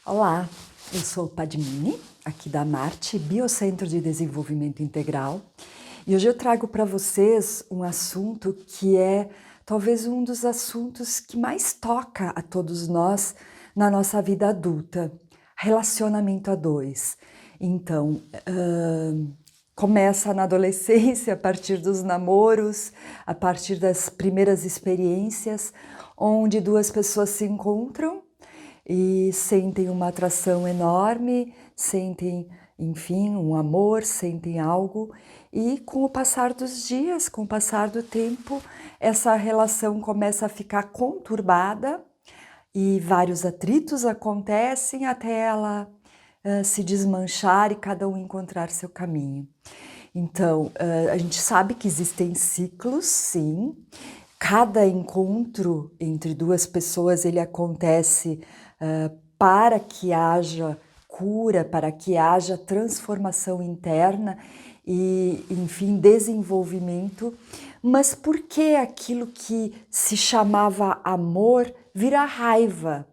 Olá, eu sou Padmini, aqui da Marte, Biocentro de Desenvolvimento Integral, e hoje eu trago para vocês um assunto que é talvez um dos assuntos que mais toca a todos nós na nossa vida adulta, relacionamento a dois. Então, começa na adolescência, a partir dos namoros, a partir das primeiras experiências, onde duas pessoas se encontram e sentem uma atração enorme, sentem, enfim, um amor, sentem algo, e com o passar dos dias, com o passar do tempo, essa relação começa a ficar conturbada e vários atritos acontecem até ela se desmanchar e cada um encontrar seu caminho. Então, a gente sabe que existem ciclos, sim. Cada encontro entre duas pessoas, ele acontece para que haja cura, para que haja transformação interna e, enfim, desenvolvimento. Mas por que aquilo que se chamava amor vira raiva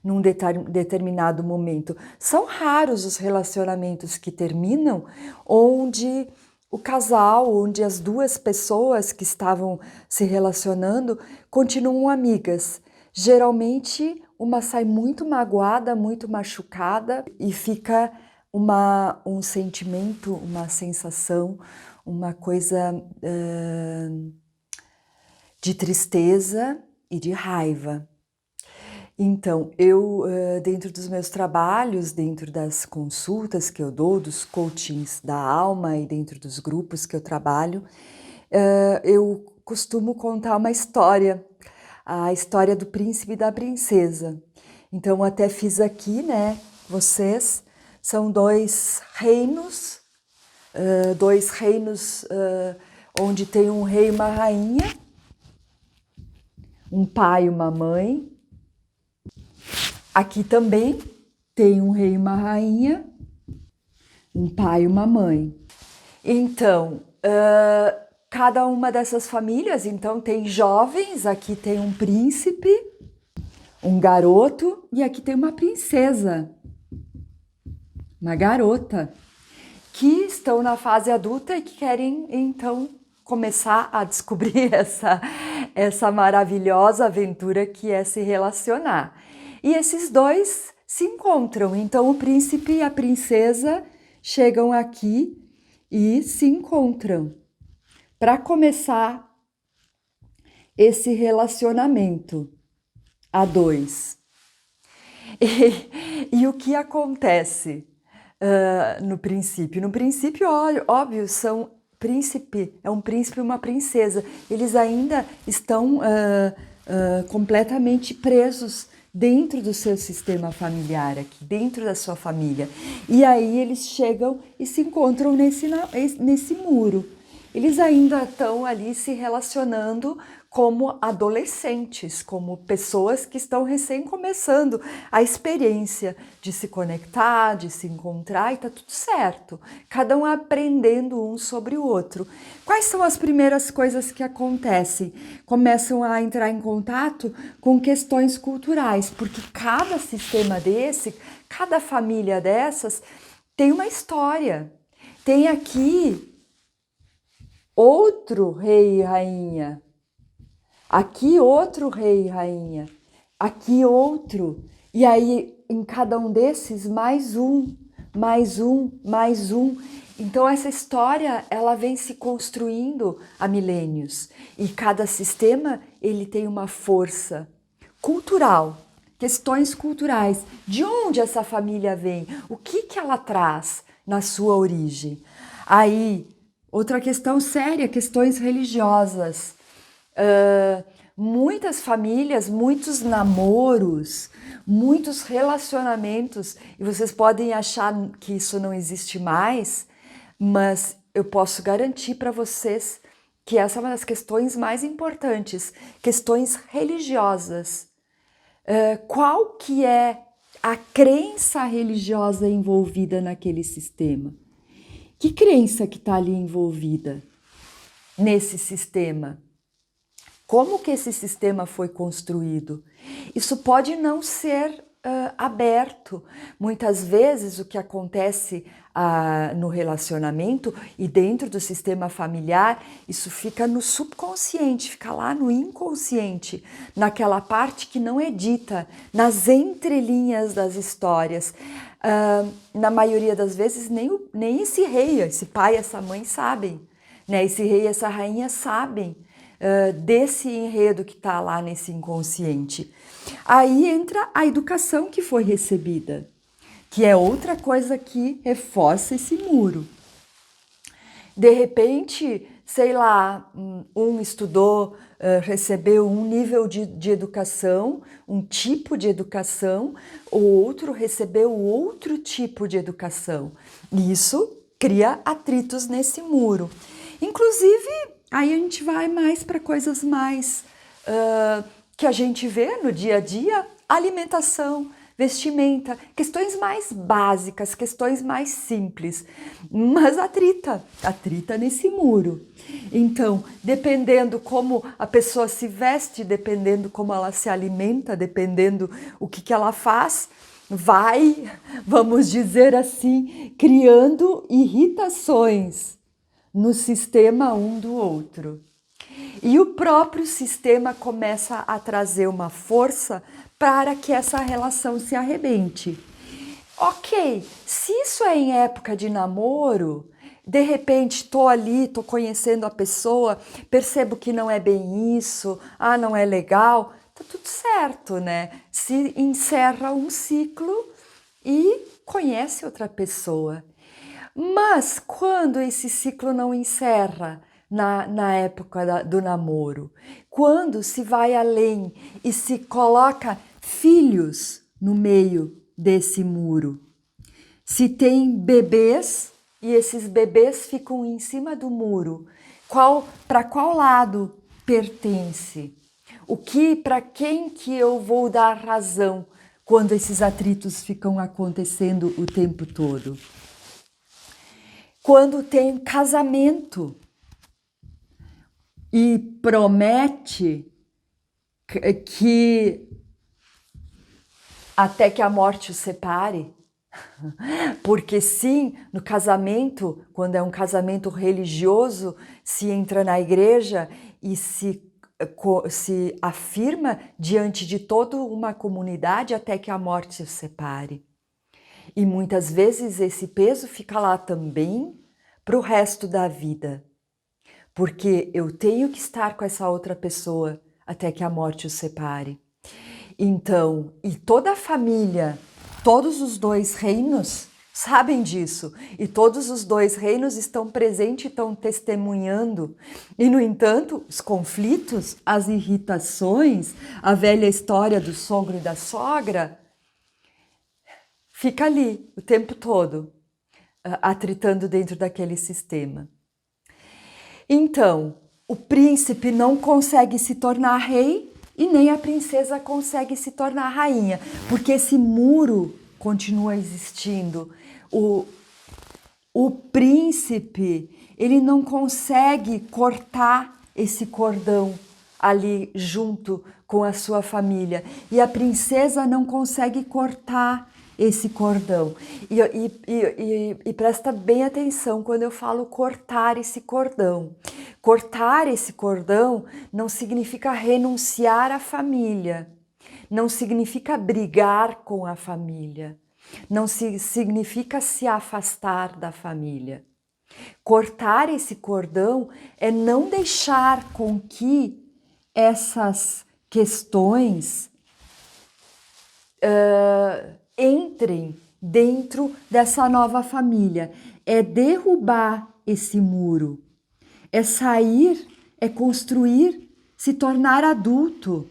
num determinado momento? São raros os relacionamentos que terminam onde o casal, onde as duas pessoas que estavam se relacionando continuam amigas. Geralmente, uma sai muito magoada, muito machucada e fica um sentimento, uma sensação, uma coisa de tristeza e de raiva. Então, eu, dentro dos meus trabalhos, dentro das consultas que eu dou, dos coachings da alma e dentro dos grupos que eu trabalho, eu costumo contar uma história, a história do príncipe e da princesa. Então, até fiz aqui, né, vocês, são dois reinos onde tem um rei e uma rainha, um pai e uma mãe. Aqui também tem um rei e uma rainha, um pai e uma mãe. Então, cada uma dessas famílias, então, tem jovens, aqui tem um príncipe, um garoto, e aqui tem uma princesa, uma garota, que estão na fase adulta e que querem, então, começar a descobrir essa maravilhosa aventura que é se relacionar. E esses dois se encontram, então o príncipe e a princesa chegam aqui e se encontram para começar esse relacionamento a dois. E o que acontece no princípio? No princípio, óbvio, é um príncipe e uma princesa. Eles ainda estão completamente presos dentro do seu sistema familiar aqui, dentro da sua família. E aí eles chegam e se encontram nesse muro. Eles ainda estão ali se relacionando como adolescentes, como pessoas que estão recém começando a experiência de se conectar, de se encontrar, e tá tudo certo. Cada um aprendendo um sobre o outro. Quais são as primeiras coisas que acontecem? Começam a entrar em contato com questões culturais, porque cada sistema desse, cada família dessas tem uma história. Tem aqui outro rei e rainha, aqui outro rei e rainha, aqui outro, e aí em cada um desses mais um, mais um, mais um. Então essa história, ela vem se construindo há milênios, e cada sistema, ele tem uma força cultural, questões culturais. De onde essa família vem? O que ela traz na sua origem? Aí, outra questão séria, questões religiosas. Muitas famílias, muitos namoros, muitos relacionamentos, e vocês podem achar que isso não existe mais, mas eu posso garantir para vocês que essa é uma das questões mais importantes, questões religiosas. Qual que é a crença religiosa envolvida naquele sistema? Que crença que está ali envolvida nesse sistema? Como que esse sistema foi construído? Isso pode não ser aberto. Muitas vezes o que acontece no relacionamento e dentro do sistema familiar, isso fica no subconsciente, fica lá no inconsciente, naquela parte que não é dita, nas entrelinhas das histórias. Na maioria das vezes nem esse rei, esse pai, essa mãe sabem, né? Esse rei e essa rainha sabem desse enredo que está lá nesse inconsciente. Aí entra a educação que foi recebida, que é outra coisa que reforça esse muro. De repente, sei lá, um estudou, recebeu um nível de educação, um tipo de educação, o outro recebeu outro tipo de educação. E isso cria atritos nesse muro. Inclusive, aí a gente vai mais para coisas mais que a gente vê no dia a dia, alimentação, vestimenta, questões mais básicas, questões mais simples, mas atrita nesse muro. Então, dependendo como a pessoa se veste, dependendo como ela se alimenta, dependendo o que ela faz, vai, vamos dizer assim, criando irritações no sistema um do outro. E o próprio sistema começa a trazer uma força para que essa relação se arrebente. Ok, se isso é em época de namoro, de repente estou ali, estou conhecendo a pessoa, percebo que não é bem isso, não é legal, tá tudo certo, né? Se encerra um ciclo e conhece outra pessoa. Mas quando esse ciclo não encerra na época do namoro, quando se vai além e se coloca filhos no meio desse muro, se tem bebês e esses bebês ficam em cima do muro, para qual lado pertence? Para quem que eu vou dar razão quando esses atritos ficam acontecendo o tempo todo? Quando tem casamento e promete que até que a morte os separe, porque sim, no casamento, quando é um casamento religioso, se entra na igreja e se afirma diante de toda uma comunidade até que a morte os separe. E muitas vezes esse peso fica lá também para o resto da vida, porque eu tenho que estar com essa outra pessoa até que a morte os separe. Então, e toda a família, todos os dois reinos sabem disso, e todos os dois reinos estão presentes e estão testemunhando. E, no entanto, os conflitos, as irritações, a velha história do sogro e da sogra, fica ali o tempo todo, atritando dentro daquele sistema. Então, o príncipe não consegue se tornar rei e nem a princesa consegue se tornar rainha, porque esse muro continua existindo. O príncipe, ele não consegue cortar esse cordão ali junto com a sua família, e a princesa não consegue cortar esse cordão. E presta bem atenção quando eu falo cortar esse cordão. Cortar esse cordão não significa renunciar à família, não significa brigar com a família, não significa se afastar da família. Cortar esse cordão é não deixar com que essas questões entrem dentro dessa nova família. É derrubar esse muro, é sair, é construir, se tornar adulto,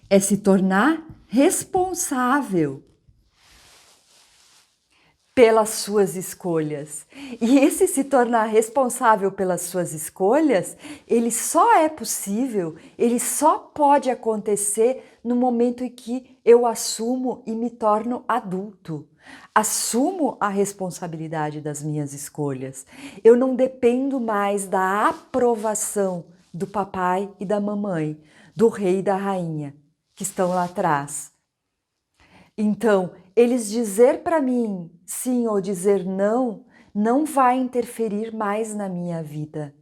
é se tornar responsável pelas suas escolhas. E esse se tornar responsável pelas suas escolhas, ele só é possível, ele só pode acontecer no momento em que eu assumo e me torno adulto. Assumo a responsabilidade das minhas escolhas. Eu não dependo mais da aprovação do papai e da mamãe, do rei e da rainha, que estão lá atrás, Então, eles dizer para mim sim ou dizer não, não vai interferir mais na minha vida.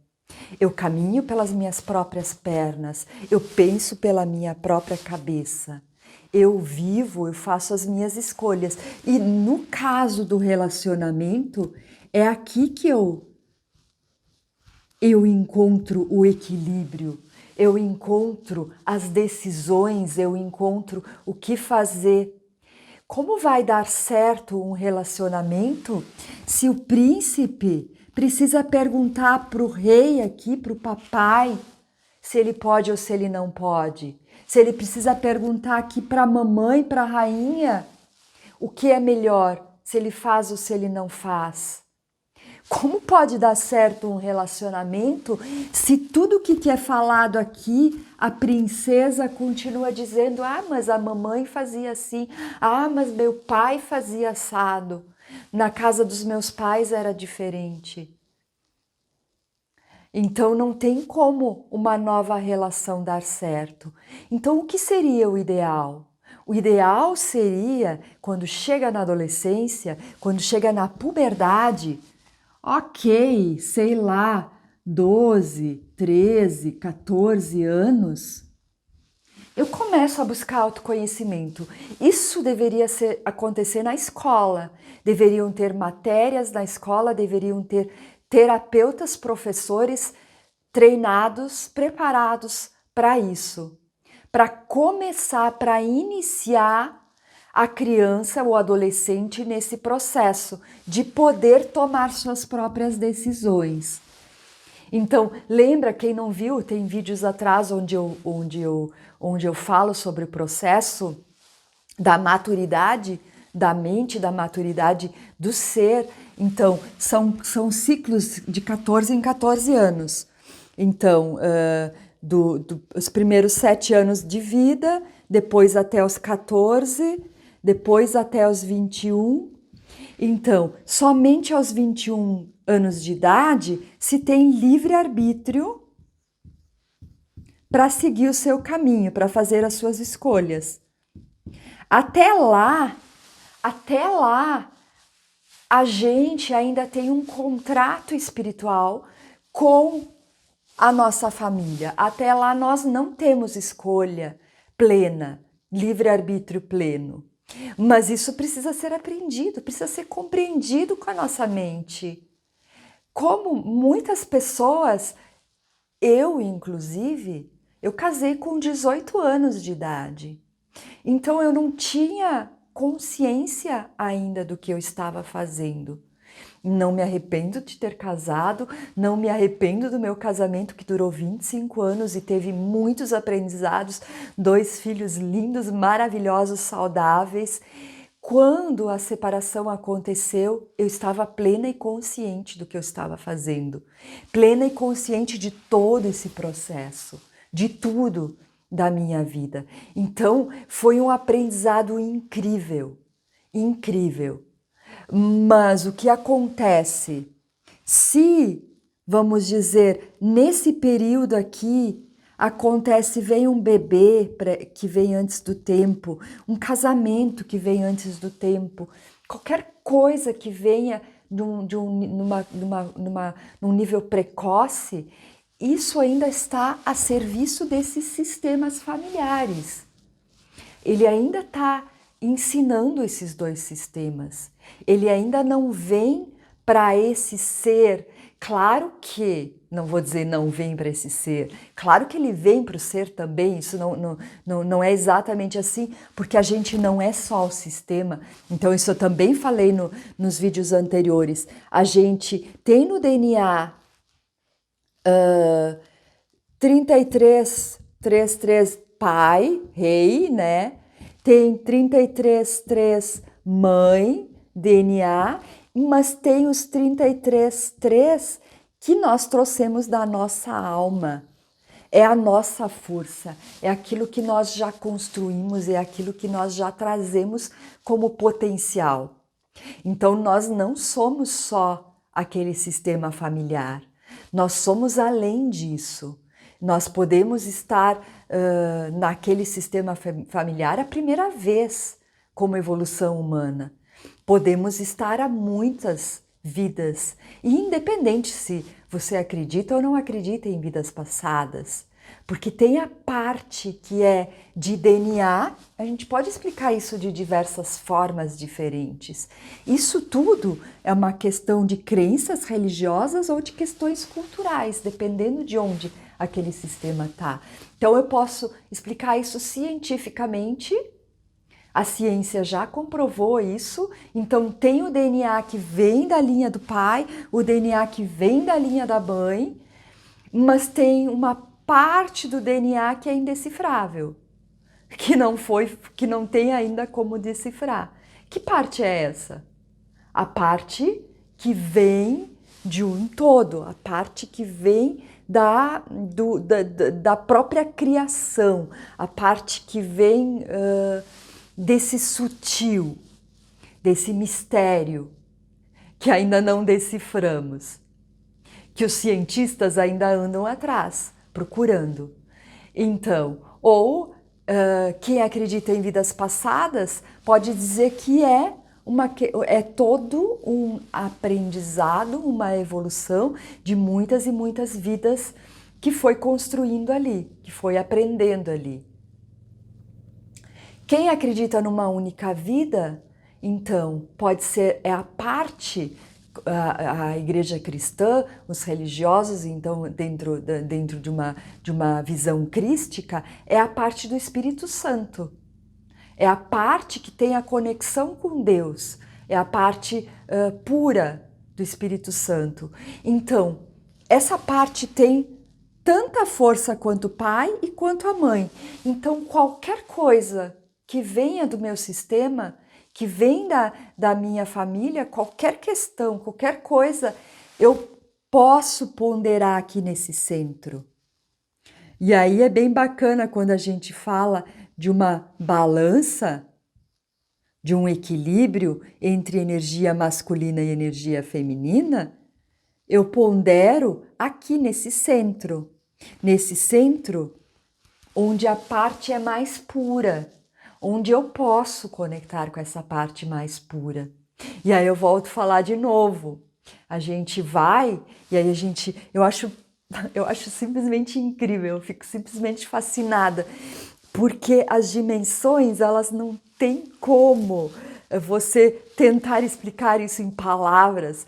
Eu caminho pelas minhas próprias pernas, eu penso pela minha própria cabeça. Eu vivo, eu faço as minhas escolhas. E no caso do relacionamento, é aqui que eu encontro o equilíbrio, eu encontro as decisões, eu encontro o que fazer. Como vai dar certo um relacionamento se o príncipe precisa perguntar para o rei aqui, para o papai, se ele pode ou se ele não pode? Se ele precisa perguntar aqui para a mamãe, para a rainha, o que é melhor, se ele faz ou se ele não faz? Como pode dar certo um relacionamento se tudo que é falado aqui, a princesa continua dizendo: ah, mas a mamãe fazia assim, ah, mas meu pai fazia assado, na casa dos meus pais era diferente. Então não tem como uma nova relação dar certo. Então o que seria o ideal? O ideal seria, quando chega na adolescência, quando chega na puberdade, ok, sei lá, 12, 13, 14 anos, eu começo a buscar autoconhecimento. Isso deveria acontecer na escola. Deveriam ter matérias na escola, deveriam ter terapeutas, professores treinados, preparados para isso. Para começar, para iniciar a criança ou adolescente nesse processo de poder tomar suas próprias decisões. Então, lembra, quem não viu, tem vídeos atrás onde eu falo sobre o processo da maturidade da mente, da maturidade do ser. Então, são ciclos de 14 em 14 anos. Então, os primeiros 7 anos de vida, depois até os 14, depois até os 21. Então, somente aos 21 anos de idade se tem livre-arbítrio para seguir o seu caminho, para fazer as suas escolhas. Até lá, a gente ainda tem um contrato espiritual com a nossa família. Até lá nós não temos escolha plena, livre-arbítrio pleno. Mas isso precisa ser aprendido, precisa ser compreendido com a nossa mente. Como muitas pessoas, eu inclusive, eu casei com 18 anos de idade. Então eu não tinha consciência ainda do que eu estava fazendo. Não me arrependo de ter casado, não me arrependo do meu casamento que durou 25 anos e teve muitos aprendizados, 2 filhos lindos, maravilhosos, saudáveis. Quando a separação aconteceu, eu estava plena e consciente do que eu estava fazendo, plena e consciente de todo esse processo, de tudo da minha vida. Então, foi um aprendizado incrível, incrível. Mas o que acontece? Se, vamos dizer, nesse período aqui, vem um bebê que vem antes do tempo, um casamento que vem antes do tempo, qualquer coisa que venha num nível precoce, isso ainda está a serviço desses sistemas familiares. Ele ainda está ensinando esses 2 sistemas. Ele ainda não vem para esse ser. Claro que, não vou dizer não vem para esse ser, claro que ele vem para o ser também, isso não é exatamente assim, porque a gente não é só o sistema. Então isso eu também falei nos vídeos anteriores. A gente tem no DNA 33 pai, rei, né? Tem 33 mãe, DNA, mas tem os 33 que nós trouxemos da nossa alma. É a nossa força, é aquilo que nós já construímos, é aquilo que nós já trazemos como potencial. Então nós não somos só aquele sistema familiar, nós somos além disso. Nós podemos estar naquele sistema familiar a primeira vez, como evolução humana. Podemos estar há muitas vidas, e independente se você acredita ou não acredita em vidas passadas, porque tem a parte que é de DNA, a gente pode explicar isso de diversas formas diferentes. Isso tudo é uma questão de crenças religiosas ou de questões culturais, dependendo de onde aquele sistema está. Então eu posso explicar isso cientificamente. A ciência já comprovou isso, então tem o DNA que vem da linha do pai, o DNA que vem da linha da mãe, mas tem uma parte do DNA que é indecifrável, que não tem ainda como decifrar. Que parte é essa? A parte que vem de um todo, a parte que vem da própria criação, a parte que vem desse sutil, desse mistério que ainda não deciframos, que os cientistas ainda andam atrás, procurando. Então, ou quem acredita em vidas passadas pode dizer que é todo um aprendizado, uma evolução de muitas e muitas vidas que foi construindo ali, que foi aprendendo ali. Quem acredita numa única vida, então, pode ser, é a parte, a igreja cristã, os religiosos, então, dentro de uma visão crística, é a parte do Espírito Santo. É a parte que tem a conexão com Deus, é a parte pura do Espírito Santo. Então, essa parte tem tanta força quanto o pai e quanto a mãe. Então, qualquer coisa que venha do meu sistema, que vem da minha família, qualquer questão, qualquer coisa, eu posso ponderar aqui nesse centro. E aí é bem bacana quando a gente fala de uma balança, de um equilíbrio entre energia masculina e energia feminina, eu pondero aqui nesse centro onde a parte é mais pura, onde eu posso conectar com essa parte mais pura. E aí eu volto a falar de novo. A gente vai e aí eu acho simplesmente incrível, eu fico simplesmente fascinada, porque as dimensões, elas não têm como você tentar explicar isso em palavras.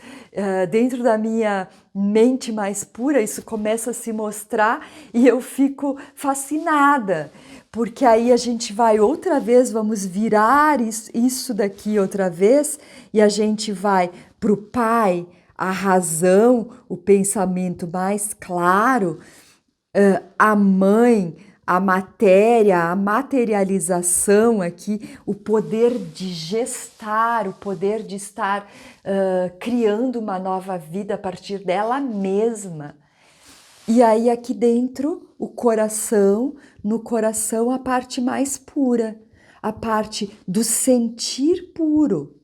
Dentro da minha mente mais pura, isso começa a se mostrar e eu fico fascinada, porque aí a gente vai outra vez, vamos virar isso daqui outra vez e a gente vai para o Pai, a razão, o pensamento mais claro, a mãe, a matéria, a materialização aqui, o poder de gestar, o poder de estar criando uma nova vida a partir dela mesma. E aí aqui dentro, o coração, no coração a parte mais pura, a parte do sentir puro,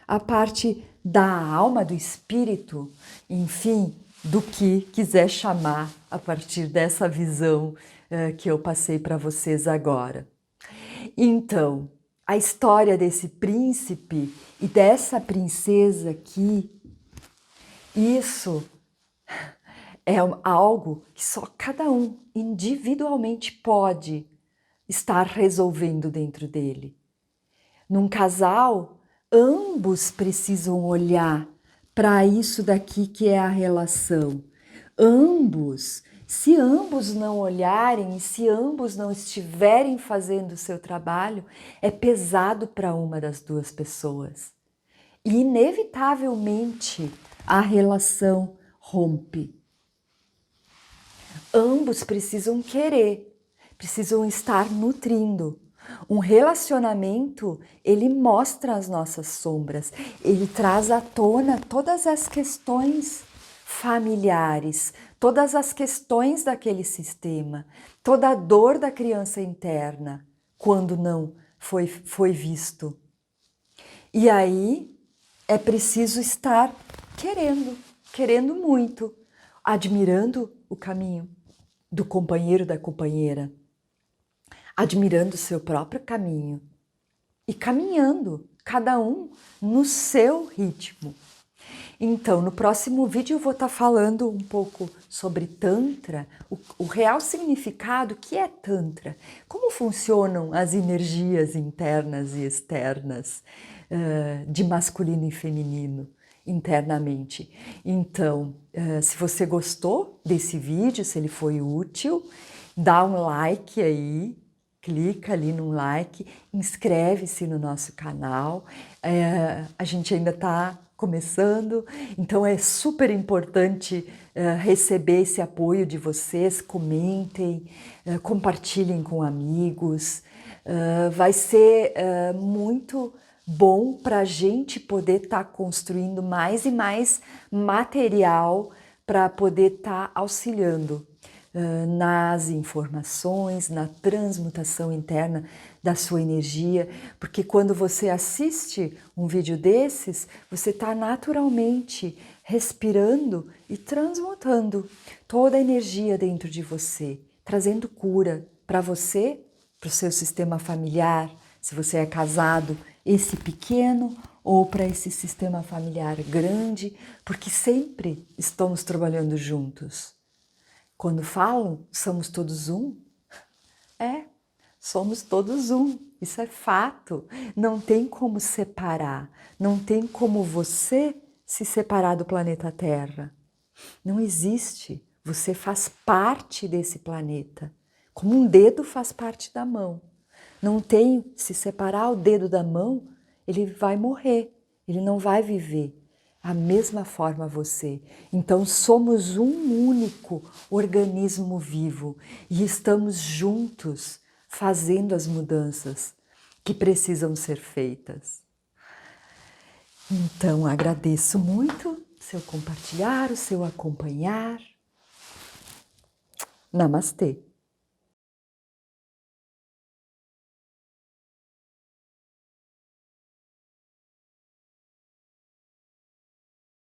a parte da alma, do espírito, enfim, do que quiser chamar a partir dessa visão que eu passei para vocês agora. Então, a história desse príncipe e dessa princesa aqui, isso é algo que só cada um individualmente pode estar resolvendo dentro dele. Num casal, ambos precisam olhar para isso daqui que é a relação. Se ambos não olharem e se ambos não estiverem fazendo o seu trabalho, é pesado para uma das duas pessoas. E inevitavelmente a relação rompe. Ambos precisam querer, precisam estar nutrindo. Um relacionamento, ele mostra as nossas sombras, ele traz à tona todas as questões familiares, todas as questões daquele sistema, toda a dor da criança interna, quando não foi visto. E aí é preciso estar querendo muito, admirando o caminho do companheiro, da companheira, admirando o seu próprio caminho e caminhando, cada um no seu ritmo. Então, no próximo vídeo eu vou estar falando um pouco sobre Tantra, o real significado que é Tantra, como funcionam as energias internas e externas de masculino e feminino internamente. Então, se você gostou desse vídeo, se ele foi útil, dá um like aí, clica ali no like, inscreve-se no nosso canal. A gente ainda está começando, então é super importante receber esse apoio de vocês. Comentem, compartilhem com amigos. Vai ser muito bom para a gente poder estar construindo mais e mais material para poder estar auxiliando nas informações, na transmutação interna da sua energia, porque quando você assiste um vídeo desses, você está naturalmente respirando e transmutando toda a energia dentro de você, trazendo cura para você, para o seu sistema familiar, se você é casado, esse pequeno, ou para esse sistema familiar grande, porque sempre estamos trabalhando juntos. Quando falam, somos todos um, somos todos um, isso é fato, não tem como separar, não tem como você se separar do planeta Terra, não existe, você faz parte desse planeta, como um dedo faz parte da mão, não tem, se separar o dedo da mão, ele vai morrer, ele não vai viver. A mesma forma você. Então somos um único organismo vivo e estamos juntos fazendo as mudanças que precisam ser feitas. Então agradeço muito o seu compartilhar, o seu acompanhar. Namastê.